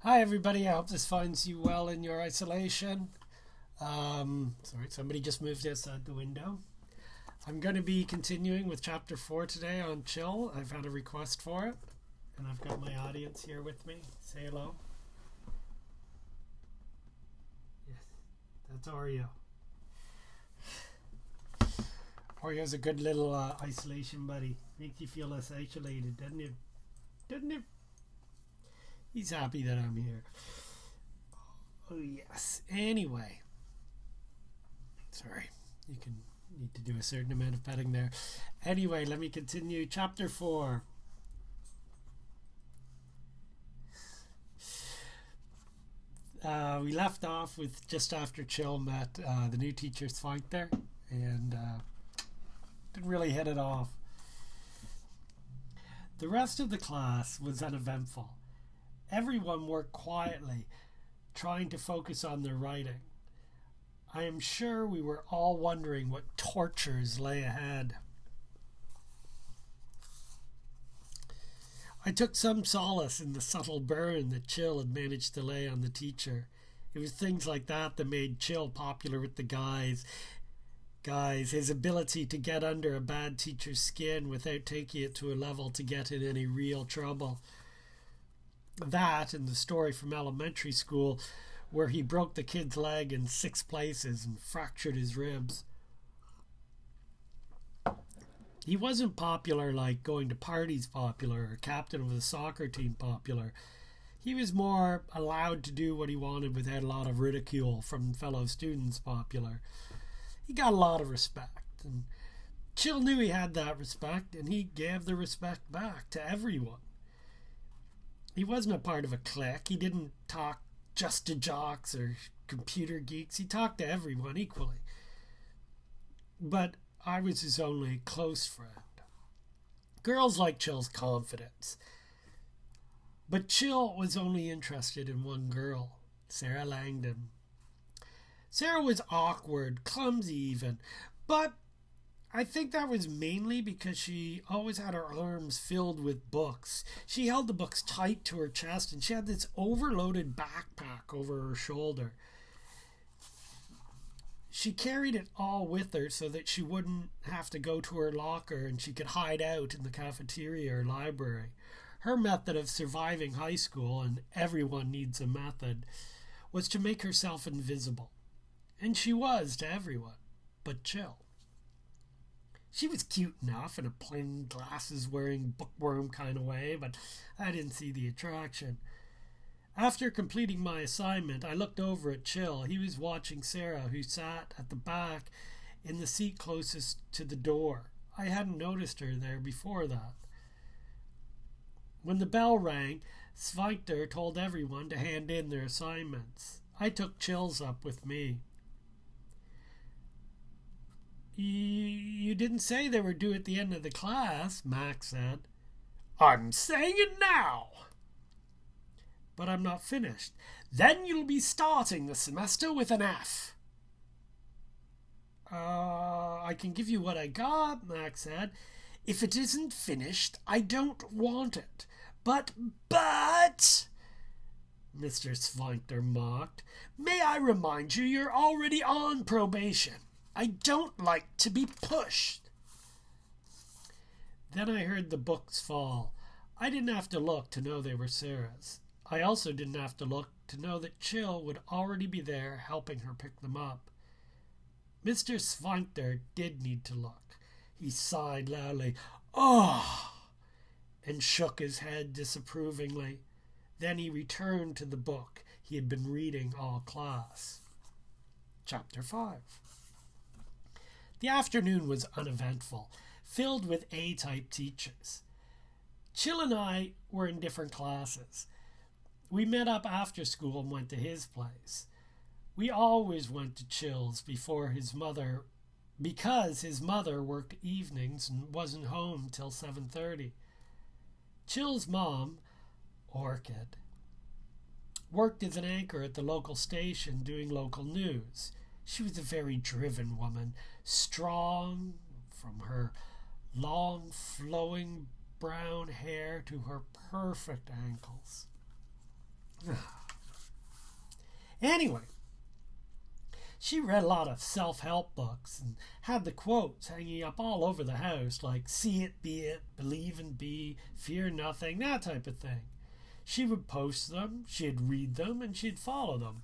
Hi, everybody. I hope this finds you well in your isolation. Sorry, somebody just moved outside the window. I'm going to be continuing with chapter 4 today on chill. I've had a request for it, and I've got my audience here with me. Say hello. Yes, that's Oreo. Oreo's a good little isolation buddy. Makes you feel less isolated, doesn't it? Doesn't it? He's happy that I'm here. Oh, yes. Anyway. Sorry. You can need to do a certain amount of petting there. Anyway, let me continue. Chapter 4. We left off with just after Chill met the new teacher, Sphincter, and didn't really hit it off. The rest of the class was uneventful. Everyone worked quietly, trying to focus on their writing. I am sure we were all wondering what tortures lay ahead. I took some solace in the subtle burn that Chill had managed to lay on the teacher. It was things like that made Chill popular with the guys. His ability to get under a bad teacher's skin without taking it to a level to get in any real trouble. That and the story from elementary school where he broke the kid's leg in 6 places and fractured his ribs. He wasn't popular like going to parties popular or captain of a soccer team popular. He was more allowed to do what he wanted without a lot of ridicule from fellow students popular. He got a lot of respect, and Chill knew he had that respect, and he gave the respect back to everyone. He wasn't a part of a clique. He didn't talk just to jocks or computer geeks. He talked to everyone equally. But I was his only close friend. Girls liked Chill's confidence. But Chill was only interested in one girl, Sarah Langdon. Sarah was awkward, clumsy even, but I think that was mainly because she always had her arms filled with books. She held the books tight to her chest, and she had this overloaded backpack over her shoulder. She carried it all with her so that she wouldn't have to go to her locker and she could hide out in the cafeteria or library. Her method of surviving high school, and everyone needs a method, was to make herself invisible. And she was to everyone, but Chill. She was cute enough in a plain glasses-wearing bookworm kind of way, but I didn't see the attraction. After completing my assignment, I looked over at Chill. He was watching Sarah, who sat at the back in the seat closest to the door. I hadn't noticed her there before that. When the bell rang, Sphincter told everyone to hand in their assignments. I took Chill's up with me. You didn't say they were due at the end of the class, Max said. I'm saying it now. But I'm not finished. Then you'll be starting the semester with an F. I can give you what I got, Max said. If it isn't finished, I don't want it. But, Mr. Sphincter mocked, may I remind you you're already on probation. I don't like to be pushed. Then I heard the books fall. I didn't have to look to know they were Sarah's. I also didn't have to look to know that Chill would already be there helping her pick them up. Mr. Sphincter did need to look. He sighed loudly, "Oh!" and shook his head disapprovingly. Then he returned to the book he had been reading all class. Chapter 5. The afternoon was uneventful, filled with A-type teachers. Chill and I were in different classes. We met up after school and went to his place. We always went to Chill's because his mother worked evenings and wasn't home till 7:30. Chill's mom, Orchid, worked as an anchor at the local station doing local news. She was a very driven woman, strong from her long flowing brown hair to her perfect ankles. Anyway, she read a lot of self-help books and had the quotes hanging up all over the house, like see it, be it, believe and be, fear nothing, that type of thing. She would post them, she'd read them, and she'd follow them.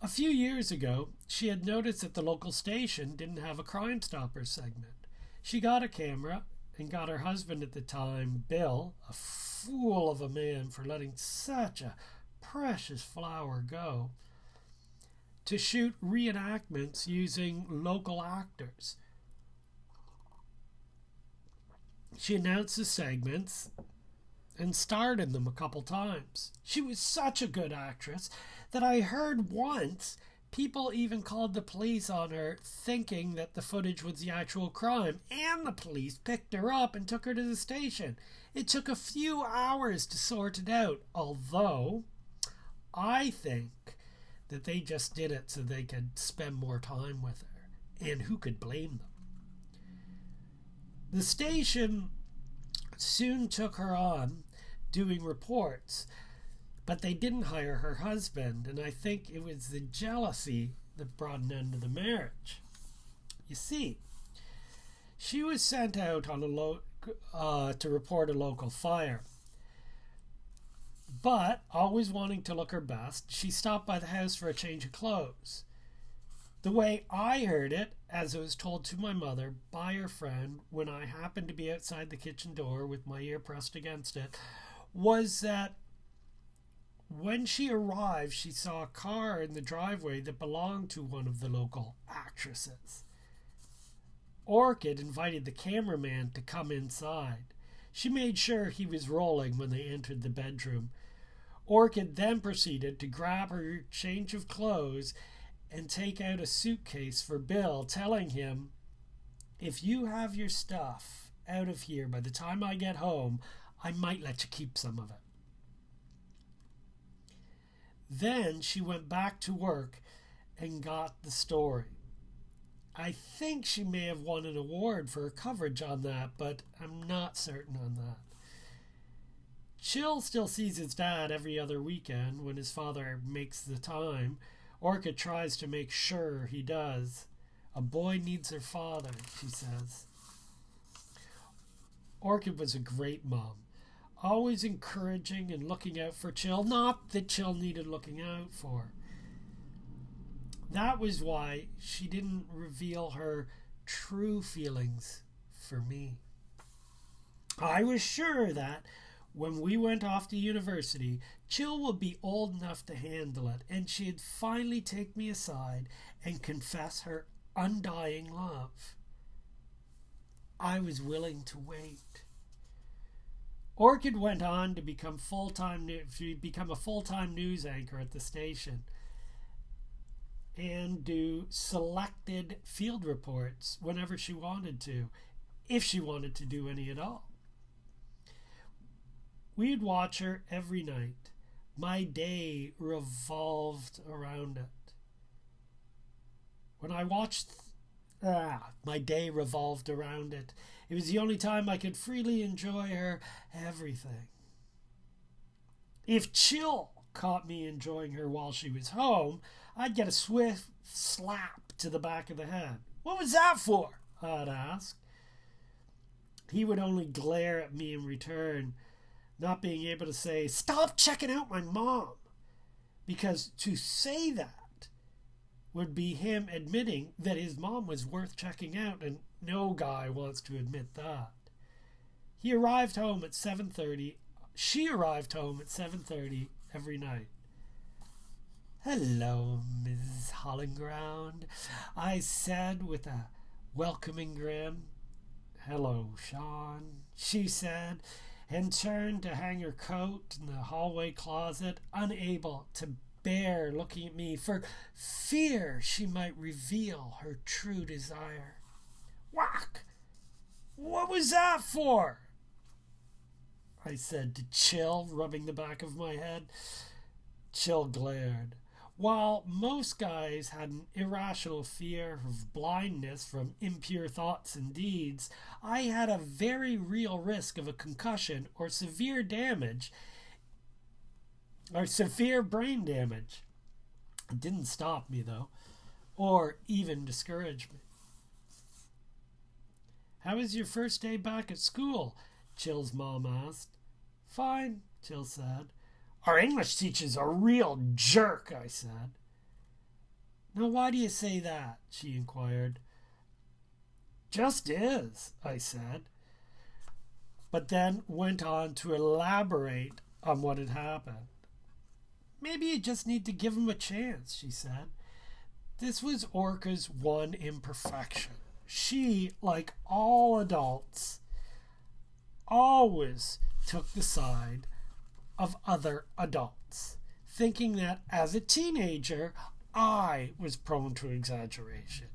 A few years ago, she had noticed that the local station didn't have a Crime Stoppers segment. She got a camera and got her husband at the time, Bill, a fool of a man for letting such a precious flower go, to shoot reenactments using local actors. She announced the segments and starred in them a couple times. She was such a good actress that I heard once people even called the police on her thinking that the footage was the actual crime, and the police picked her up and took her to the station. It took a few hours to sort it out, although I think that they just did it so they could spend more time with her, and who could blame them? The station soon took her on doing reports, but they didn't hire her husband, and I think it was the jealousy that brought an end to the marriage. You see, she was sent out on to report a local fire, but always wanting to look her best, she stopped by the house for a change of clothes. The way I heard it, as it was told to my mother by her friend when I happened to be outside the kitchen door with my ear pressed against it, was that when she arrived, she saw a car in the driveway that belonged to one of the local actresses. Orchid invited the cameraman to come inside. She made sure he was rolling when they entered the bedroom. Orchid then proceeded to grab her change of clothes and take out a suitcase for Bill, telling him, "If you have your stuff out of here by the time I get home, I might let you keep some of it." Then she went back to work and got the story. I think she may have won an award for her coverage on that, but I'm not certain on that. Chill still sees his dad every other weekend when his father makes the time. Orchid tries to make sure he does. A boy needs her father, she says. Orchid was a great mom, always encouraging and looking out for Chill, not that Chill needed looking out for. That was why she didn't reveal her true feelings for me. I was sure that when we went off to university, Chill would be old enough to handle it, and she'd finally take me aside and confess her undying love. I was willing to wait. Orchid went on to become a full-time news anchor at the station and do selected field reports whenever she wanted to, if she wanted to do any at all. We'd watch her every night. My day revolved around it. When I watched, my day revolved around it. It was the only time I could freely enjoy her everything. If Chill caught me enjoying her while she was home, I'd get a swift slap to the back of the head. "What was that for?" I'd ask. He would only glare at me in return, not being able to say, "Stop checking out my mom," because to say that would be him admitting that his mom was worth checking out, and no guy wants to admit that. She arrived home at 7:30 every night. "Hello, Miss Hollinground," I said with a welcoming grin. "Hello, Sean," she said, and turned to hang her coat in the hallway closet, unable to bear looking at me for fear she might reveal her true desire. "Whack! What was that for?" I said to Chill, rubbing the back of my head. Chill glared. While most guys had an irrational fear of blindness from impure thoughts and deeds, I had a very real risk of a concussion or severe damage or severe brain damage. It didn't stop me, though, or even discourage me. How was your first day back at school? Chill's mom asked. Fine, Chill said. Our English teacher's a real jerk, I said. Now, why do you say that? She inquired. Just is, I said, but then went on to elaborate on what had happened. Maybe you just need to give him a chance, she said. This was Orca's one imperfection. She, like all adults, always took the side of other adults, thinking that as a teenager, I was prone to exaggeration.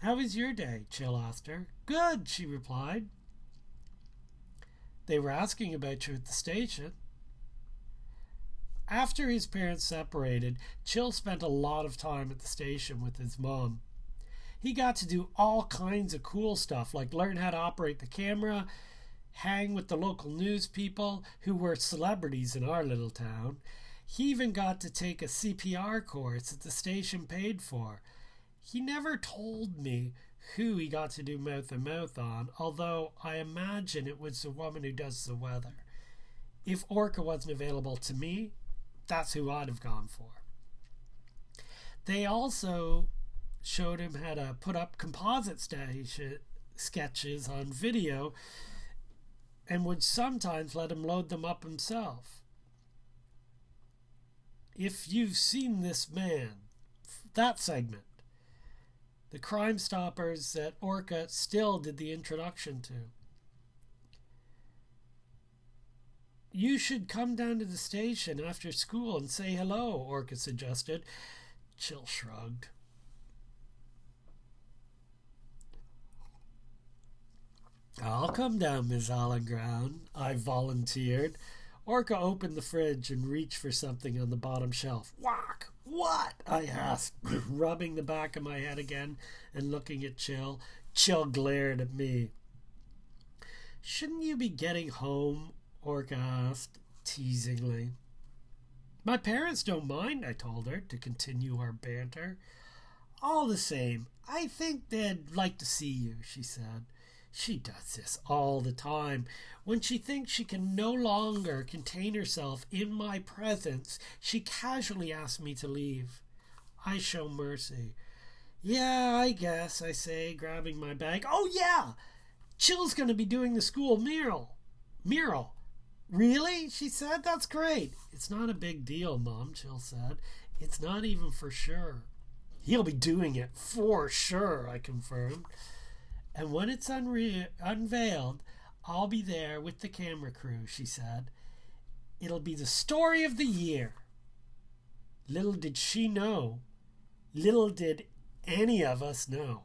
How was your day? Chill asked her. Good, she replied. They were asking about you at the station. After his parents separated, Chill spent a lot of time at the station with his mom. He got to do all kinds of cool stuff, like learn how to operate the camera, hang with the local news people who were celebrities in our little town. He even got to take a CPR course that the station paid for. He never told me who he got to do mouth-to-mouth on, although I imagine it was the woman who does the weather. If Orca wasn't available to me, that's who I'd have gone for. They also showed him how to put up composite sketches on video and would sometimes let him load them up himself. If you've seen this man, that segment, the Crime Stoppers that Orca still did the introduction to, you should come down to the station after school and say hello, Orca suggested. Chill shrugged. I'll come down, Miss Allenground, I volunteered. Orca opened the fridge and reached for something on the bottom shelf. Whack! What? I asked, rubbing the back of my head again and looking at Chill. Chill glared at me. Shouldn't you be getting home? Orca asked, teasingly. My parents don't mind, I told her, to continue our banter. All the same, I think they'd like to see you, she said. She does this all the time. When she thinks she can no longer contain herself in my presence, she casually asks me to leave. I show mercy. Yeah, I guess, I say, grabbing my bag. Oh, yeah! Chill's going to be doing the school mural. Really? She said. That's great. It's not a big deal, Mom, Chill said. It's not even for sure. He'll be doing it for sure, I confirmed. And when it's unveiled, I'll be there with the camera crew, she said. It'll be the story of the year. Little did she know. Little did any of us know.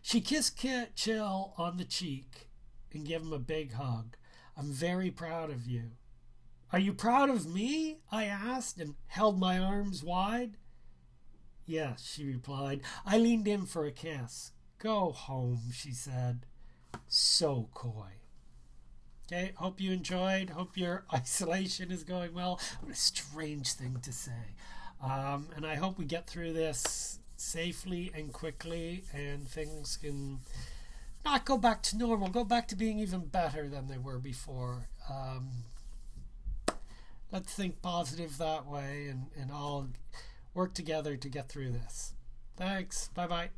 She kissed Chill on the cheek and gave him a big hug. I'm very proud of you. Are you proud of me? I asked and held my arms wide. Yes, she replied. I leaned in for a kiss. Go home, she said. So coy. Okay, hope you enjoyed. Hope your isolation is going well. What a strange thing to say. And I hope we get through this safely and quickly and things can not go back to normal, go back to being even better than they were before. Let's think positive that way and all work together to get through this. Thanks. Bye-bye.